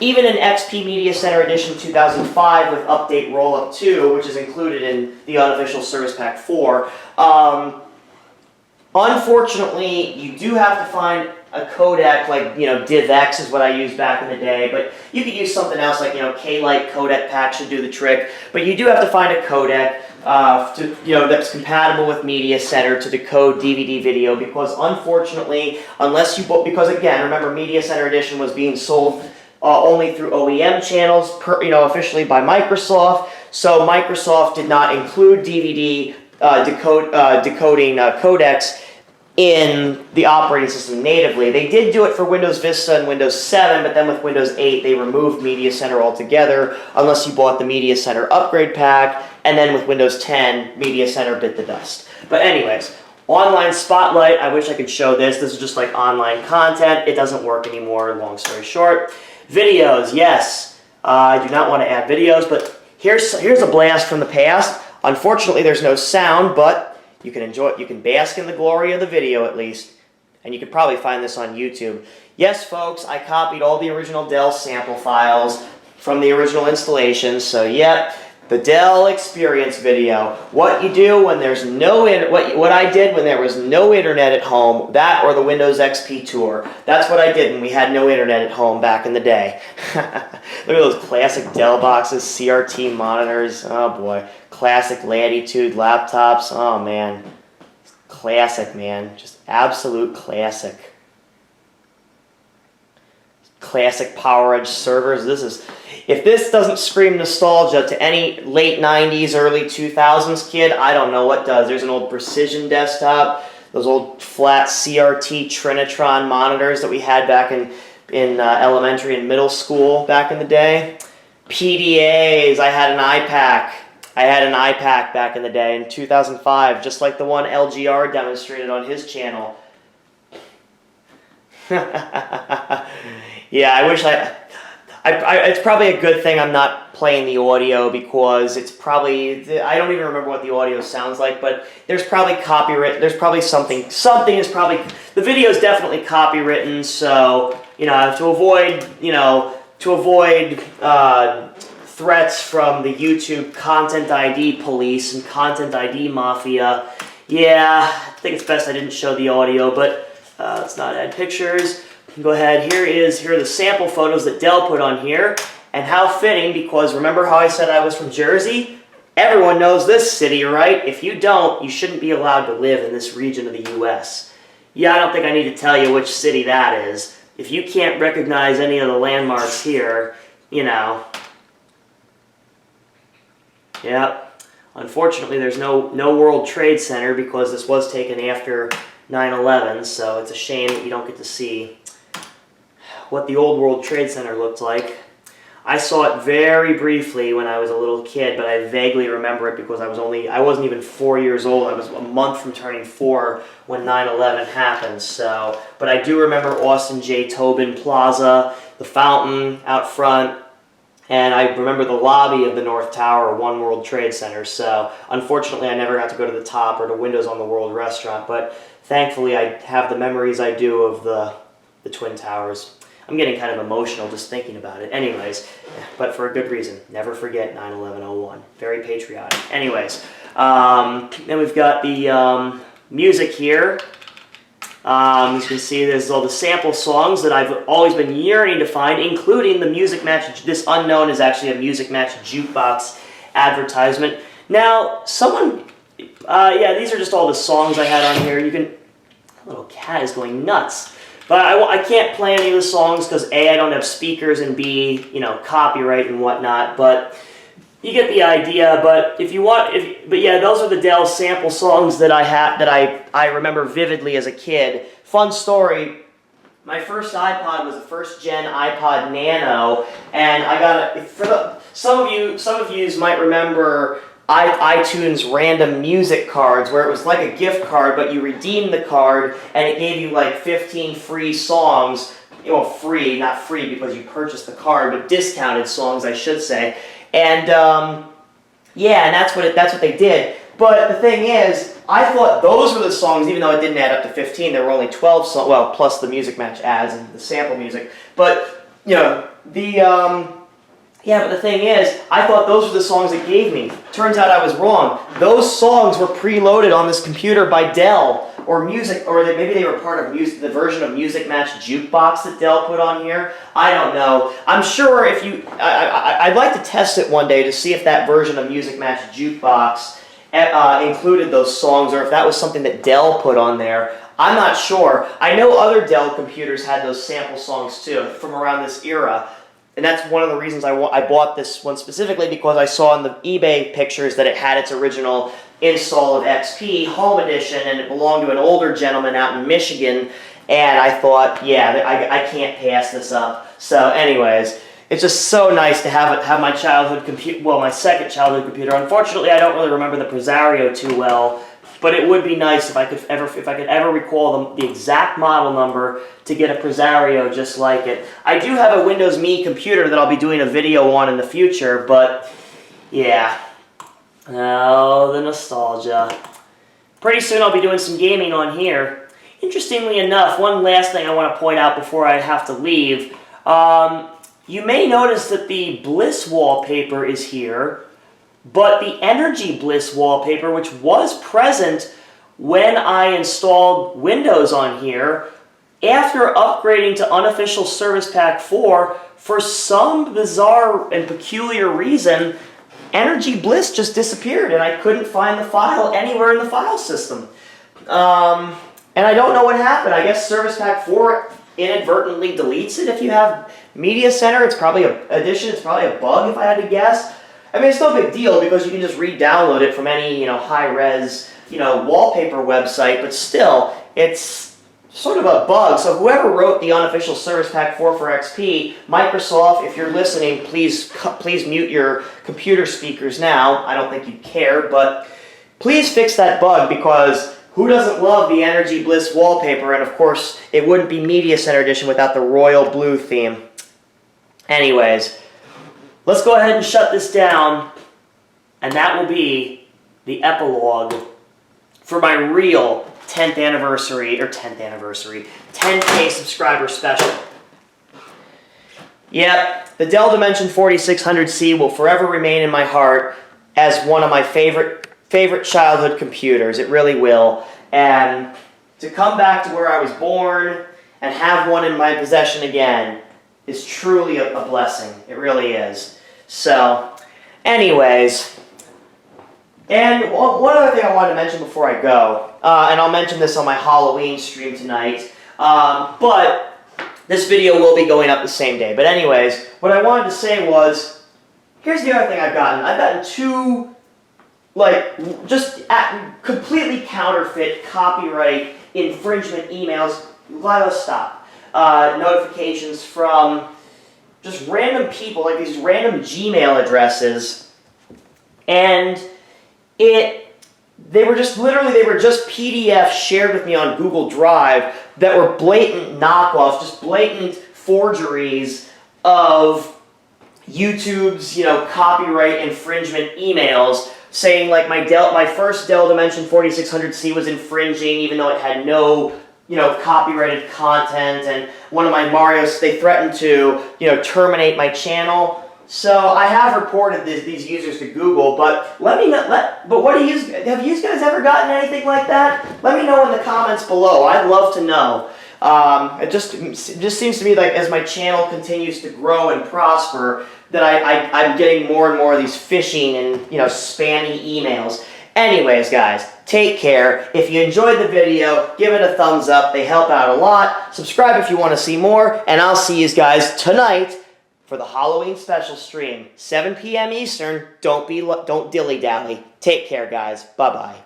even in XP Media Center Edition 2005 with Update Rollup 2, which is included in the unofficial Service Pack 4, unfortunately, you do have to find a codec, like, you know, DivX is what I used back in the day, but you could use something else like, you know, K-Lite codec pack should do the trick, but you do have to find a codec that's compatible with Media Center to decode DVD video, because unfortunately, because again, remember, Media Center Edition was being sold only through OEM channels, officially by Microsoft, so Microsoft did not include DVD decoding codecs in the operating system natively. They did do it for Windows Vista and Windows 7, but then with Windows 8 they removed Media Center altogether unless you bought the Media Center upgrade pack, and then with Windows 10, Media Center bit the dust. But anyways, Online Spotlight, I wish I could show this. This is just like online content. It doesn't work anymore, long story short. Videos, yes. I do not want to add videos, but here's a blast from the past. Unfortunately, there's no sound, but you can enjoy it. You can bask in the glory of the video at least, and you can probably find this on YouTube. Yes, folks, I copied all the original Dell sample files from the original installations, so yep, the Dell experience video. What you do when there's no what I did when there was no internet at home, that or the Windows XP tour. That's what I did when we had no internet at home back in the day. Look at those classic Dell boxes, CRT monitors. Oh boy, classic Latitude laptops. Oh man, classic, man, just absolute classic. Classic PowerEdge servers. This is, if this doesn't scream nostalgia to any late 90s, early 2000s kid, I don't know what does. There's an old Precision desktop, those old flat CRT Trinitron monitors that we had back in elementary and middle school back in the day. PDAs, I had an iPac. I had an iPac back in the day in 2005, just like the one LGR demonstrated on his channel. Yeah, I wish it's probably a good thing I'm not playing the audio, because it's probably, I don't even remember what the audio sounds like, but there's probably copyright, there's probably something is probably, the video is definitely copywritten, so, you know, to avoid threats from the YouTube Content ID police and Content ID mafia, yeah, I think it's best I didn't show the audio, but let's not add pictures. Go ahead, here are the sample photos that Dell put on here, and how fitting, because remember how I said I was from Jersey? Everyone knows this city, right? If you don't, you shouldn't be allowed to live in this region of the US. Yeah, I don't think I need to tell you which city that is. If you can't recognize any of the landmarks here, you know. Yep. Unfortunately, there's no World Trade Center, because this was taken after 9/11, so it's a shame that you don't get to see what the old World Trade Center looked like. I saw it very briefly when I was a little kid, but I vaguely remember it because I wasn't even 4 years old. I was a month from turning 4 when 9/11 happened. So, but I do remember Austin J. Tobin Plaza, the fountain out front, and I remember the lobby of the North Tower, One World Trade Center. So, unfortunately, I never got to go to the top or to Windows on the World restaurant, but thankfully I have the memories I do of the Twin Towers. I'm getting kind of emotional just thinking about it. Anyways, but for a good reason. Never forget 9/11/01. Very patriotic. Anyways, then we've got the music here. You can see there's all the sample songs that I've always been yearning to find, including the Music Match. This Unknown is actually a Music Match jukebox advertisement. Now, yeah, these are just all the songs I had on here. You can, little cat is going nuts. But I can't play any of the songs because A, I don't have speakers, and B, you know, copyright and whatnot. But you get the idea. But if you want, but yeah, those are the Dell sample songs that I remember vividly as a kid. Fun story. My first iPod was a first-gen iPod Nano, and I got it for some of you might remember iTunes random music cards, where it was like a gift card, but you redeemed the card and it gave you like 15 free songs. Well, free, not free because you purchased the card, but discounted songs, I should say. And yeah, and that's what they did. But the thing is, I thought those were the songs, even though it didn't add up to 15. There were only 12 songs, well, plus the Music Match ads and the sample music. But you know, yeah, but the thing is, I thought those were the songs it gave me. Turns out I was wrong. Those songs were preloaded on this computer by Dell, or maybe they were part of the version of Music Match Jukebox that Dell put on here. I don't know. I'm sure if you, I'd like to test it one day to see if that version of Music Match Jukebox included those songs, or if that was something that Dell put on there. I'm not sure. I know other Dell computers had those sample songs too, from around this era. And that's one of the reasons I bought this one specifically, because I saw in the eBay pictures that it had its original install of XP Home Edition, and it belonged to an older gentleman out in Michigan. And I thought, yeah, I can't pass this up. So anyways, it's just so nice to have my childhood computer, well, my second childhood computer. Unfortunately, I don't really remember the Presario too well, but it would be nice if I could ever recall the exact model number to get a Presario just like it. I do have a Windows Me computer that I'll be doing a video on in the future, but yeah. Oh, the nostalgia. Pretty soon I'll be doing some gaming on here. Interestingly enough, one last thing I want to point out before I have to leave. You may notice that the Bliss wallpaper is here, but the Energy Bliss wallpaper, which was present when I installed Windows on here, after upgrading to Unofficial Service Pack 4, for some bizarre and peculiar reason, Energy Bliss just disappeared, and I couldn't find the file anywhere in the file system. And I don't know what happened. I guess Service Pack 4 inadvertently deletes it if you have Media Center. It's probably an addition. It's probably a bug, if I had to guess. I mean, it's no big deal because you can just re-download it from any, high-res, wallpaper website, but still, it's sort of a bug. So whoever wrote the Unofficial Service Pack 4 for XP, Microsoft, if you're listening, please mute your computer speakers now. I don't think you'd care, but please fix that bug, because who doesn't love the Energy Bliss wallpaper? And of course, it wouldn't be Media Center Edition without the royal blue theme. Anyways, let's go ahead and shut this down, and that will be the epilogue for my real 10th anniversary, 10K subscriber special. Yep, the Dell Dimension 4600C will forever remain in my heart as one of my favorite childhood computers. It really will. And to come back to where I was born and have one in my possession again is truly a blessing. It really is. So, anyways, and one other thing I wanted to mention before I go, and I'll mention this on my Halloween stream tonight, but this video will be going up the same day. But anyways, what I wanted to say was, here's the other thing I've gotten. I've gotten two, completely counterfeit, copyright, infringement emails. Let us stop. Notifications from just random people, like these random Gmail addresses, and they were just PDFs shared with me on Google Drive that were blatant knockoffs, just blatant forgeries of YouTube's, copyright infringement emails, saying like my first Dell Dimension 4600C was infringing, even though it had no copyrighted content, and one of my Marios, they threatened to, terminate my channel. So I have reported these users to Google, but let me know. Have you guys ever gotten anything like that? Let me know in the comments below. I'd love to know. It just seems to me like as my channel continues to grow and prosper, that I'm getting more and more of these phishing and spammy emails. Anyways, guys, take care. If you enjoyed the video, give it a thumbs up. They help out a lot. Subscribe if you want to see more, and I'll see you guys tonight for the Halloween special stream, 7 p.m. Eastern. Don't dilly-dally. Take care, guys. Bye-bye.